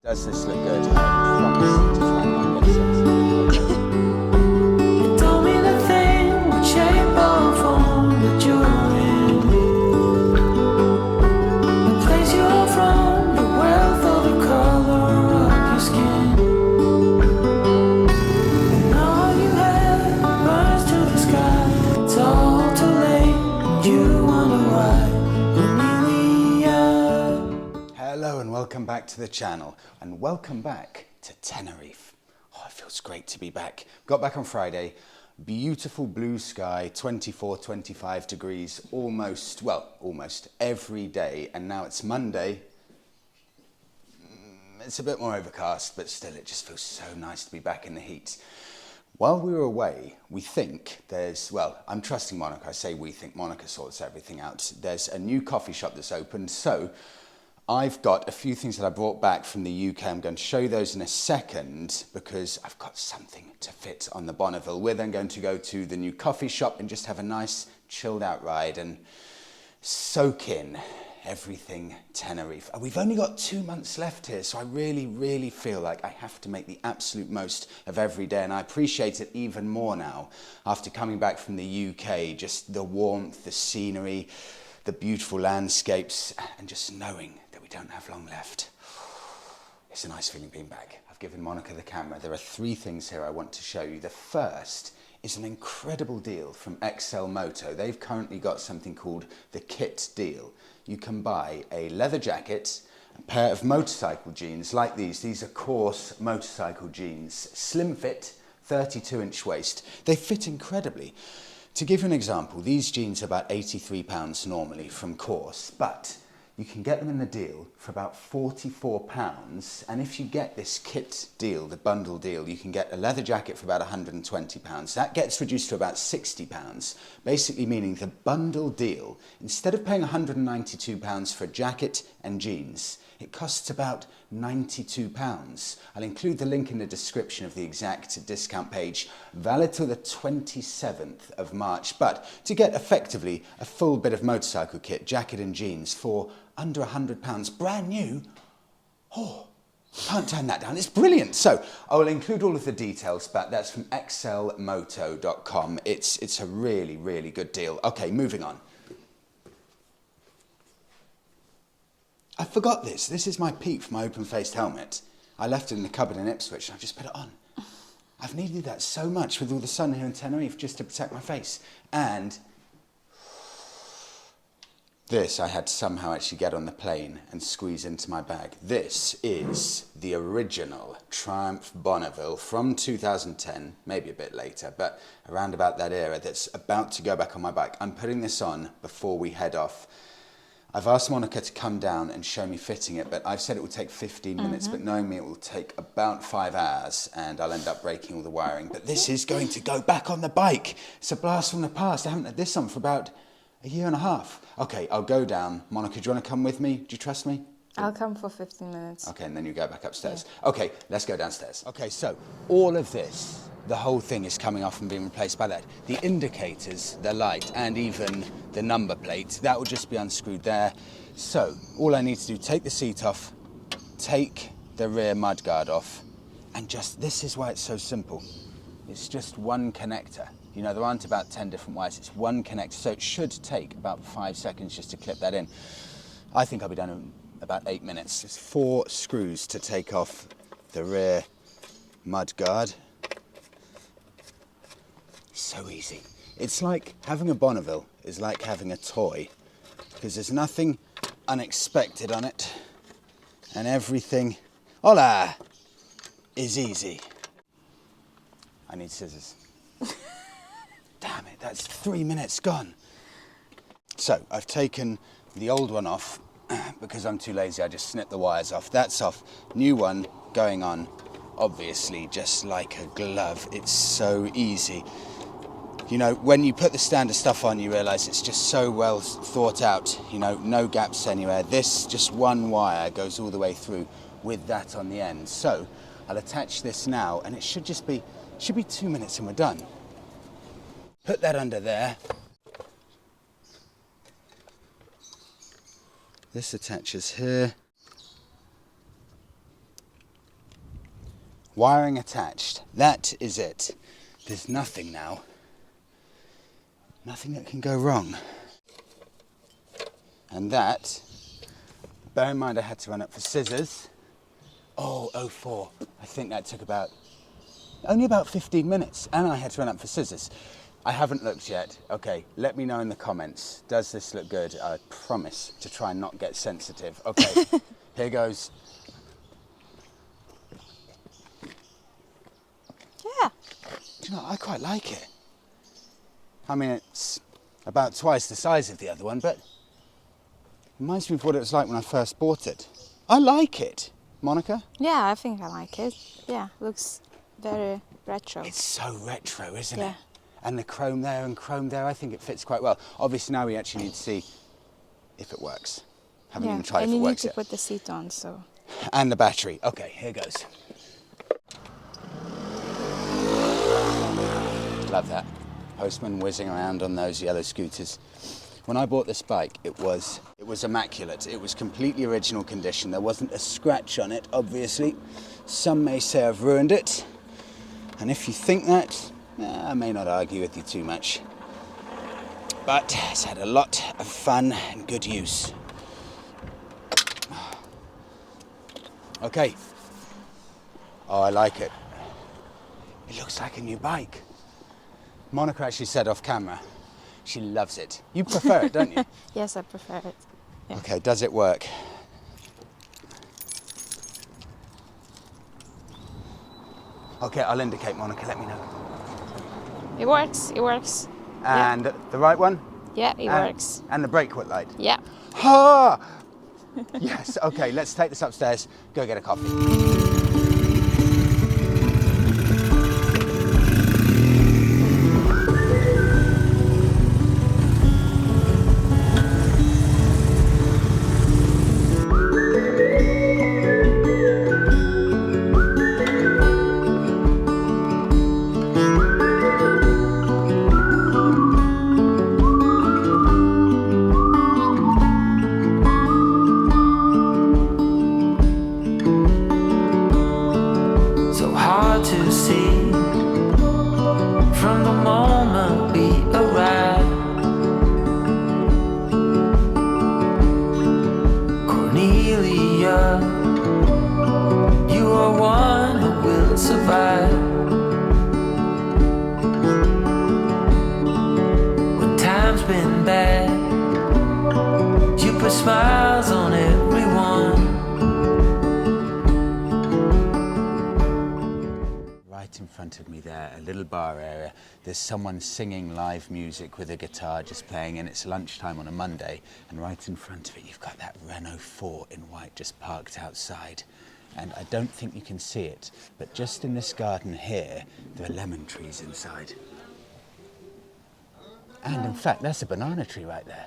Does this look good? I promise to try and not get sexy. Told me the thing would shape or form that you're in. The place you're from, the wealth or the color of your skin. And all you have burns to the sky. It's all too late. You wonder why you're nearly up. Hello and welcome back to the channel, and welcome back to Tenerife. Oh, it feels great to be back. Got back on Friday. Beautiful blue sky, 24, 25 degrees, almost every day. And now it's Monday. It's a bit more overcast, but still it just feels so nice to be back in the heat. While we were away, we think I'm trusting Monica. I say we think Monica sorts everything out. There's a new coffee shop that's opened, so I've got a few things that I brought back from the UK. I'm going to show you those in a second because I've got something to fit on the Bonneville. We're then going to go to the new coffee shop and just have a nice chilled out ride and soak in everything Tenerife. And we've only got 2 months left here, so I really, really feel like I have to make the absolute most of every day. And I appreciate it even more now after coming back from the UK, just the warmth, the scenery, the beautiful landscapes, and just knowing that we don't have long left. It's a nice feeling being back. I've given Monica the camera. There are 3 things here I want to show you. The first is an incredible deal from XL Moto. They've currently got something called the kit deal. You can buy a leather jacket, a pair of motorcycle jeans like these. These are coarse motorcycle jeans, slim fit, 32-inch waist. They fit incredibly. To give you an example, these jeans are about £83 normally from Course, but you can get them in the deal for about £44. And if you get this kit deal, the bundle deal, you can get a leather jacket for about £120. That gets reduced to about £60, basically meaning the bundle deal, instead of paying £192 for a jacket and jeans, it costs about £92. I'll include the link in the description of the exact discount page, valid till the 27th of March. But to get effectively a full bit of motorcycle kit, jacket and jeans for under £100, brand new, can't turn that down. It's brilliant. So I will include all of the details, but that's from xlmoto.com. It's a really, really good deal. Okay, moving on. I forgot this. This is my peak for my open-faced helmet. I left it in the cupboard in Ipswich and I've just put it on. I've needed that so much with all the sun here in Tenerife just to protect my face. And this I had to somehow actually get on the plane and squeeze into my bag. This is the original Triumph Bonneville from 2010, maybe a bit later, but around about that era, that's about to go back on my bike. I'm putting this on before we head off. I've asked Monica to come down and show me fitting it, but I've said it will take 15 minutes, but knowing me, it will take about 5 hours and I'll end up breaking all the wiring. But this is going to go back on the bike. It's a blast from the past. I haven't had this on for about a year and a half. Okay, I'll go down. Monica, do you want to come with me? Do you trust me? I'll come for 15 minutes. Okay, and then you go back upstairs. Yeah. Okay, let's go downstairs. Okay, so all of this, the whole thing is coming off and being replaced by that. The indicators, the light, and even the number plate, that will just be unscrewed there. So all I need to do, take the seat off, take the rear mudguard off, and this is why it's so simple. It's just one connector. You know, there aren't about 10 different wires, it's one connector, so it should take about 5 seconds just to clip that in. I think I'll be done in about 8 minutes. There's 4 screws to take off the rear mudguard. So easy. It's like having a Bonneville is like having a toy because there's nothing unexpected on it and everything, hola, is easy. I need scissors. Damn it, that's 3 minutes gone. So I've taken the old one off because I'm too lazy. I just snip the wires off. That's off. New one going on, obviously just like a glove. It's so easy. You know, when you put the standard stuff on, you realise it's just so well thought out. You know, no gaps anywhere. This, just one wire goes all the way through with that on the end. So I'll attach this now, and it should be 2 minutes and we're done. Put that under there. This attaches here. Wiring attached. That is it. There's nothing now. Nothing that can go wrong. And that, bear in mind I had to run up for scissors. Oh, 04. I think that took only about 15 minutes, and I had to run up for scissors. I haven't looked yet. Okay, let me know in the comments. Does this look good? I promise to try and not get sensitive. Okay, here goes. Yeah. Do you know, I quite like it. I mean, it's about twice the size of the other one, but it reminds me of what it was like when I first bought it. I like it. Monica? Yeah, I think I like it. Yeah, looks very retro. It's so retro, isn't Yeah. it? And the chrome there and chrome there, I think it fits quite well. Obviously now we actually need to see if it works. Haven't even tried and if it you works need to yet. put the seat on, so. And the battery. Okay, here goes. Love that. Postman whizzing around on those yellow scooters. When I bought this bike, it was immaculate. It was completely original condition. There wasn't a scratch on it, obviously. Some may say I've ruined it. And if you think that, I may not argue with you too much. But it's had a lot of fun and good use. Okay. Oh, I like it. It looks like a new bike. Monica actually said off camera, she loves it. You prefer it, don't you? Yes, I prefer it. Yeah. Okay, does it work? Okay, I'll indicate, Monica, let me know. It works, it works. And the right one? Yeah, it works. And the brake light? Yeah. Ha! Yes, okay, let's take this upstairs, go get a coffee. To see from the moment we arrive, Cornelia, you are one who will survive. When time's been bad, you put smiles on everyone. In front of me there, a little bar area. There's someone singing live music with a guitar just playing, and it's lunchtime on a Monday, and right in front of it you've got that Renault 4 in white just parked outside. And I don't think you can see it, but just in this garden here there are lemon trees inside. And in fact there's a banana tree right there.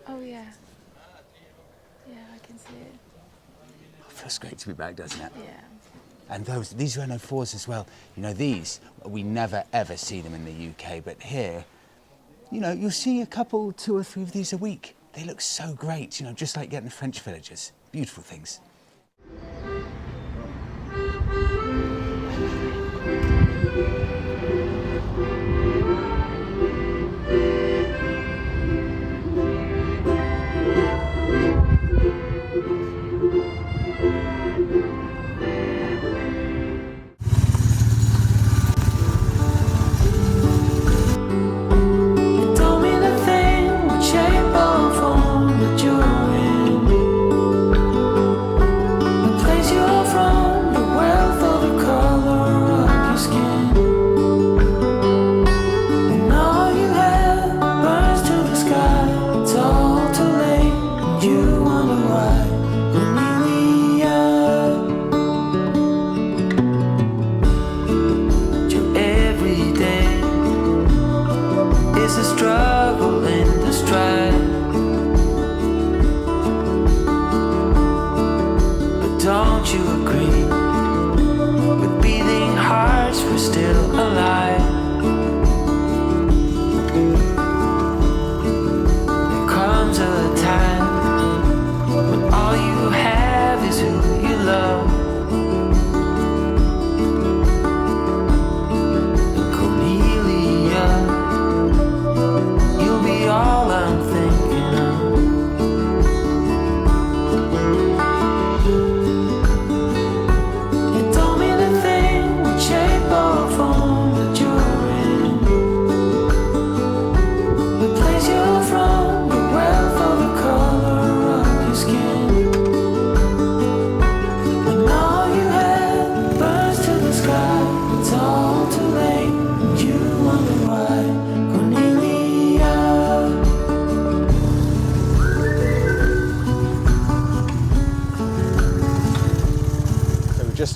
Oh yeah. Yeah, I can see it. It feels great to be back, doesn't it? Yeah. And these Renault 4s as well, you know, these, we never ever see them in the UK, but here, you know, you'll see a couple, 2 or 3 of these a week. They look so great, you know, just like getting French villagers. Beautiful things.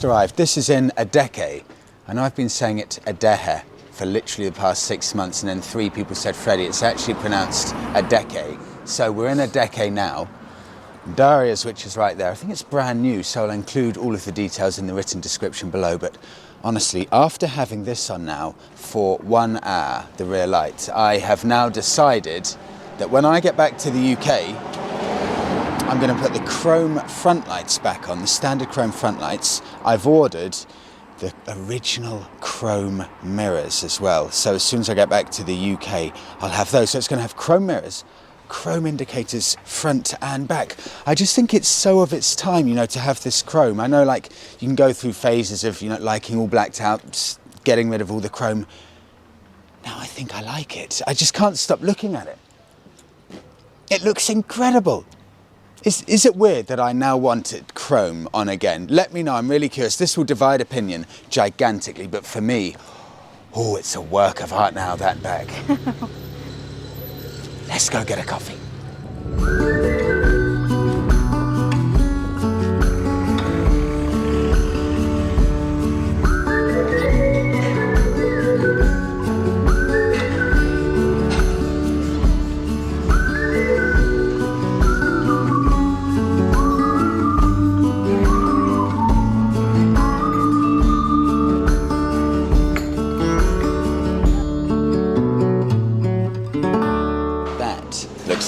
just arrived. This is in Adeje, and I've been saying it Adeje for literally the past 6 months, and then 3 people said Freddie. It's actually pronounced Adeje. So we're in Adeje now. Daria's, which is right there. I think it's brand new, so I'll include all of the details in the written description below. But honestly, after having this on now for 1 hour, the rear light, I have now decided that when I get back to the UK, I'm going to put the chrome front lights back on, the standard chrome front lights. I've ordered the original chrome mirrors as well. So as soon as I get back to the UK, I'll have those. So it's going to have chrome mirrors, chrome indicators front and back. I just think it's so of its time, you know, to have this chrome. I know, like, you can go through phases of, you know, liking all blacked out, getting rid of all the chrome. Now I think I like it. I just can't stop looking at it. It looks incredible. Is it weird that I now want it chrome on again? Let me know, I'm really curious. This will divide opinion gigantically, but for me, oh, it's a work of art now, that bag. Let's go get a coffee.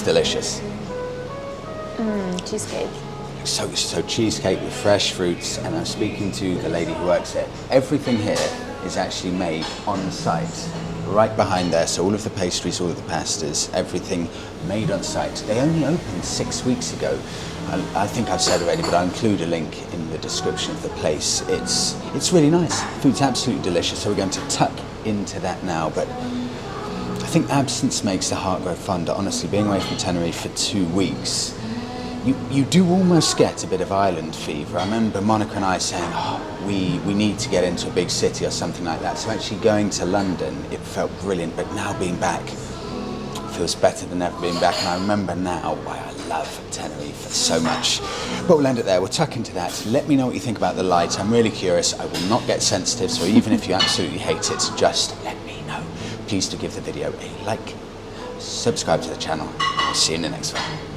Delicious. Cheesecake. So cheesecake with fresh fruits, and I'm speaking to the lady who works here. Everything here is actually made on site, right behind there. So all of the pastries, all of the pastas, everything made on site. They only opened 6 weeks ago. I think I've said already, but I'll include a link in the description of the place. It's really nice. Food's absolutely delicious. So we're going to tuck into that now, but I think absence makes the heart grow fonder. Honestly, being away from Tenerife for 2 weeks, you do almost get a bit of island fever. I remember Monica and I saying, oh, we need to get into a big city or something like that. So actually going to London, it felt brilliant, but now being back feels better than ever being back. And I remember now why I love Tenerife so much. But we'll end it there. We'll tuck into that. Let me know what you think about the light. I'm really curious. I will not get sensitive, so even if you absolutely hate it, just let me know. Please do give the video a like, subscribe to the channel. I'll see you in the next one.